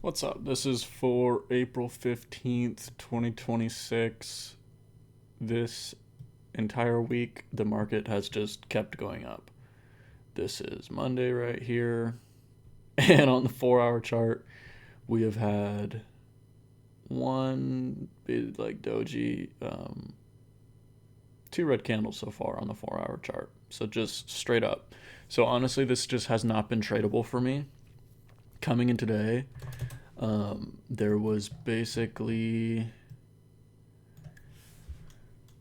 What's up? This is for April 15th, 2026. This entire week, the market has just kept going up. This is Monday right here. And on the 4 hour chart, we have had one big, like, doji, two red candles so far on the 4 hour chart. So just straight up. So honestly, this just has not been tradable for me. Coming in today, there was basically,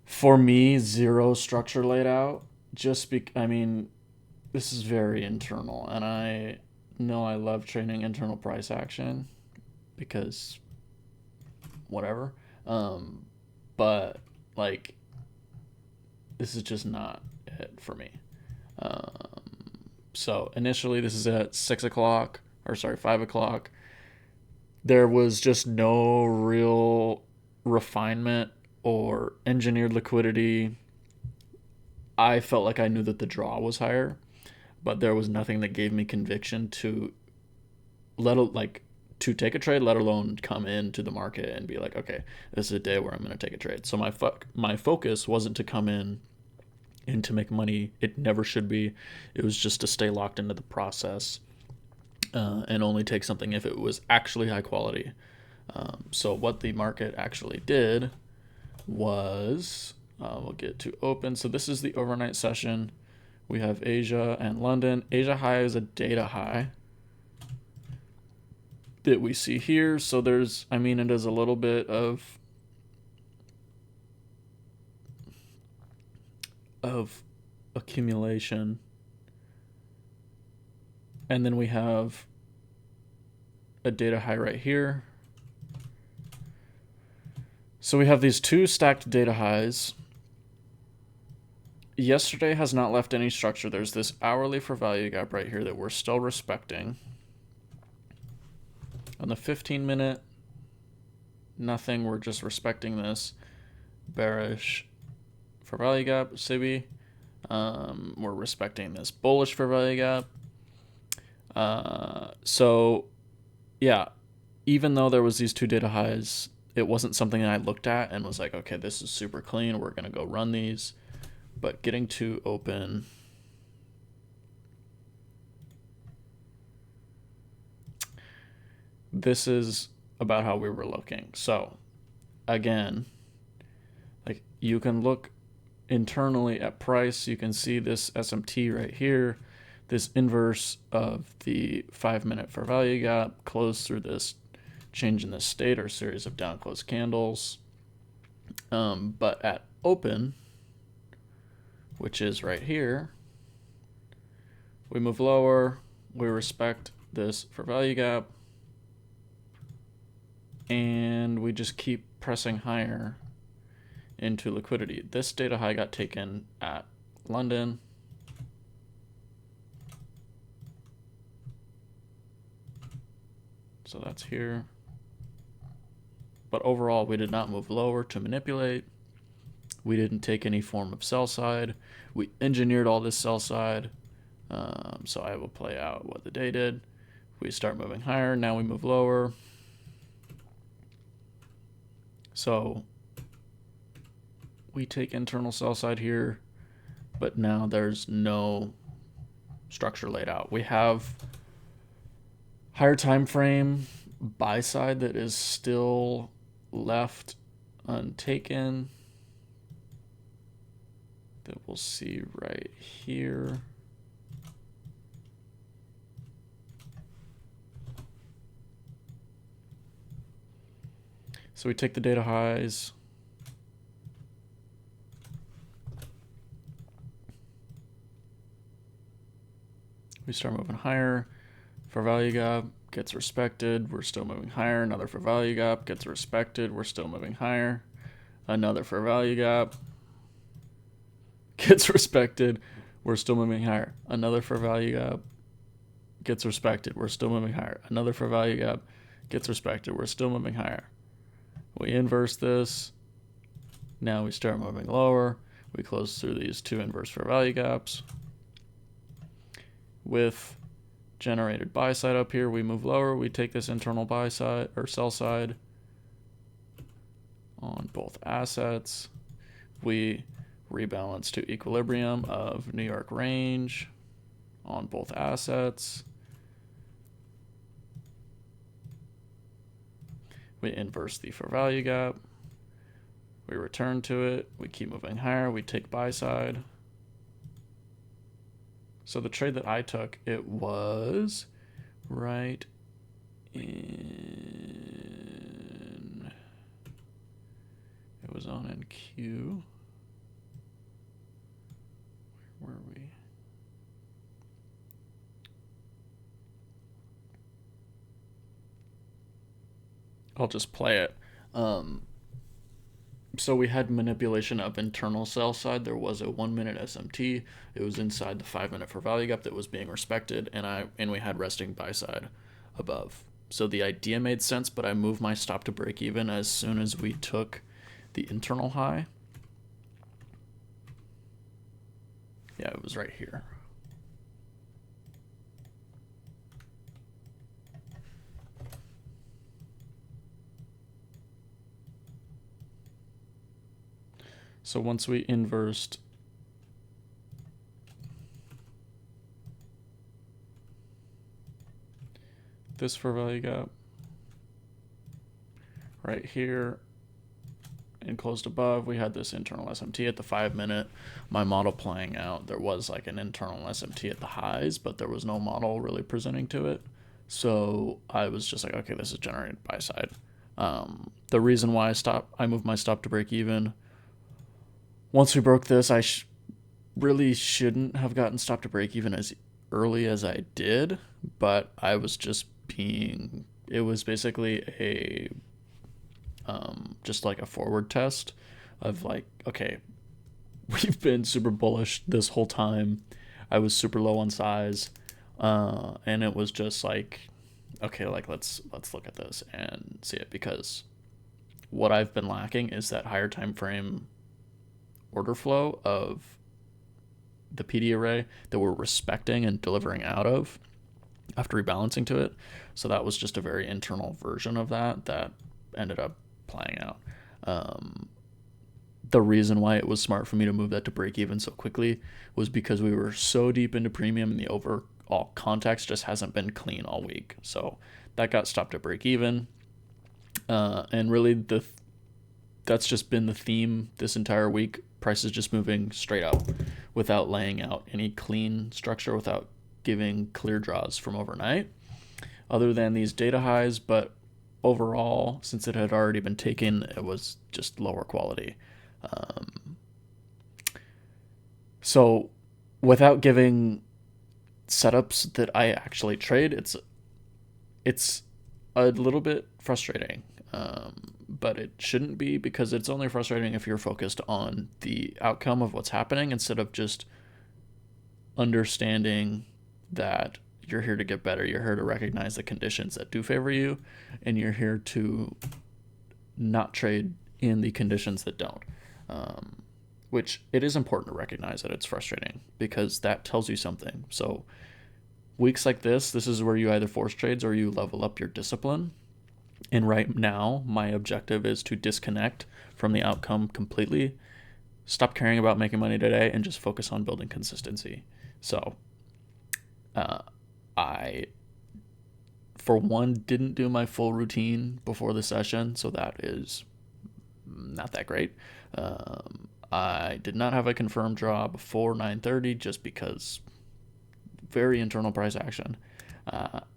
for me, zero structure laid out. I mean, this is very internal, and I know I love trading internal price action because whatever. Um, but like, this is just not it for me. Um, so initially, this is at 6 o'clock, or sorry, 5 o'clock. There was just no real refinement or engineered liquidity. I felt like I knew that the draw was higher, but there was nothing that gave me conviction to like to take a trade, let alone come into the market and be like, okay, this is a day where I'm going to take a trade. So my focus wasn't to come in and to make money. It never should be. It was just to stay locked into the process, and only take something if it was actually high quality. So what the market actually did was, we'll get to open. So this is the overnight session. We have Asia and London. Asia high is a data high that we see here. So there's, I mean, it is a little bit of accumulation. And then we have a data high right here. So we have these two stacked data highs. Yesterday has not left any structure. There's this hourly for value gap right here that we're still respecting. On the 15-minute, nothing. We're just respecting this bearish for value gap, SIBI. We're respecting this bullish for value gap. So, yeah, even though there was these two data highs, it wasn't something that I looked at and was like, okay, this is super clean. We're going to go run these. But getting to open, this is about how we were looking. So, again, like, you can look internally at price. You can see this SMT right here, this inverse of the 5-minute for value gap, close through this change in the state or series of down close candles. But at open, which is right here, we move lower, we respect this for value gap, and we just keep pressing higher into liquidity. This data high got taken at London. So that's here. But overall, we did not move lower to manipulate. We didn't take any form of sell side. We engineered all this sell side. So I will play out what the day did. We start moving higher. Now we move lower. So we take internal sell side here, but now there's no structure laid out. We have higher time frame buy side that is still left untaken, that we'll see right here. So we take the data highs. We start moving higher. For value gap gets respected. We're still moving higher. Another for value gap gets respected. We're still moving higher. Another for value gap gets respected. We're still moving higher. Another for value gap gets respected. We're still moving higher. Another for value gap gets respected. We're still moving higher. We inverse this. Now we start moving lower. We close through these two inverse for value gaps with generated buy side up here. We move lower. We take this internal buy side or sell side on both assets. We rebalance to equilibrium of New York range on both assets. We inverse the fair value gap. We return to it. We keep moving higher. We take buy side. So the trade that I took, it was right in, it was on NQ. Where were we? I'll just play it. So we had manipulation of internal sell side. There was a 1 minute SMT. It was inside the 5 minute for value gap that was being respected, and we had resting buy side above. So the idea made sense, but I moved my stop to break even as soon as we took the internal high. Yeah, it was right here. So once we inversed this for value gap right here and closed above, we had this internal SMT at the 5 minute. My model playing out, there was like an internal SMT at the highs, but there was no model really presenting to it. So I was just like, okay, this is generated buy side. The reason why I moved my stop to break even. Once we broke this, I really shouldn't have gotten stop to break even as early as I did, but I was just being, it was basically a, just like a forward test of like, okay, we've been super bullish this whole time. I was super low on size, and it was just like, okay, like let's look at this and see it, because what I've been lacking is that higher time frame order flow of the PD array that we're respecting and delivering out of after rebalancing to it. So that was just a very internal version of that ended up playing out. The reason why it was smart for me to move that to break even so quickly was because we were so deep into premium and the overall context just hasn't been clean all week. So that got stopped at break even. And really that's just been the theme this entire week. Prices just moving straight up without laying out any clean structure, without giving clear draws from overnight, other than these data highs. But overall, since it had already been taken, it was just lower quality. So without giving setups that I actually trade, it's a little bit frustrating. But it shouldn't be, because it's only frustrating if you're focused on the outcome of what's happening instead of just understanding that you're here to get better. You're here to recognize the conditions that do favor you, and you're here to not trade in the conditions that don't. Which it is important to recognize that it's frustrating, because that tells you something. So weeks like this is where you either force trades or you level up your discipline. And right now, my objective is to disconnect from the outcome completely, stop caring about making money today, and just focus on building consistency. So I, for one, didn't do my full routine before the session, so that is not that great. I did not have a confirmed draw before 9:30 just because very internal price action.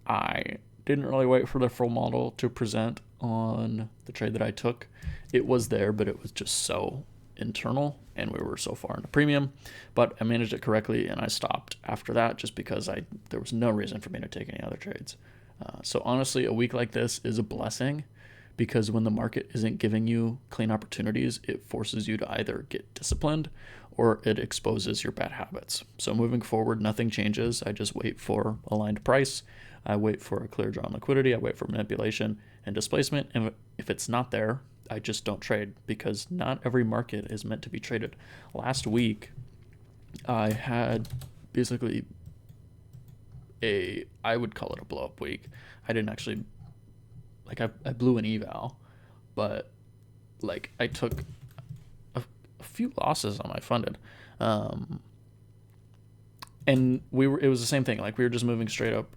I didn't really wait for the full model to present on the trade that I took. It was there, but it was just so internal, and we were so far into premium. But I managed it correctly, and I stopped after that just because there was no reason for me to take any other trades. So honestly, a week like this is a blessing, because when the market isn't giving you clean opportunities, it forces you to either get disciplined or it exposes your bad habits. So moving forward, nothing changes. I just wait for aligned price. I wait for a clear draw on liquidity. I wait for manipulation and displacement. And if it's not there, I just don't trade, because not every market is meant to be traded. Last week, I had basically I would call it a blow up week. I didn't actually, like, I blew an eval, but like I took a few losses on my funded. Um, and it was the same thing. Like, we were just moving straight up.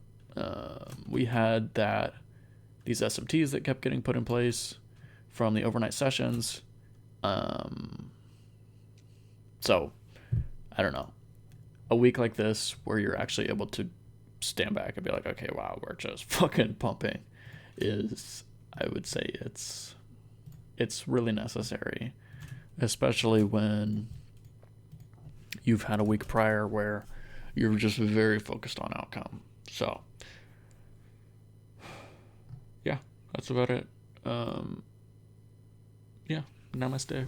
We had these SMTs that kept getting put in place from the overnight sessions. Um, so I don't know. A week like this where you're actually able to stand back and be like, okay, wow, we're just fucking pumping, is, I would say, it's really necessary, especially when you've had a week prior where you're just very focused on outcome. So yeah, that's about it. Yeah, namaste.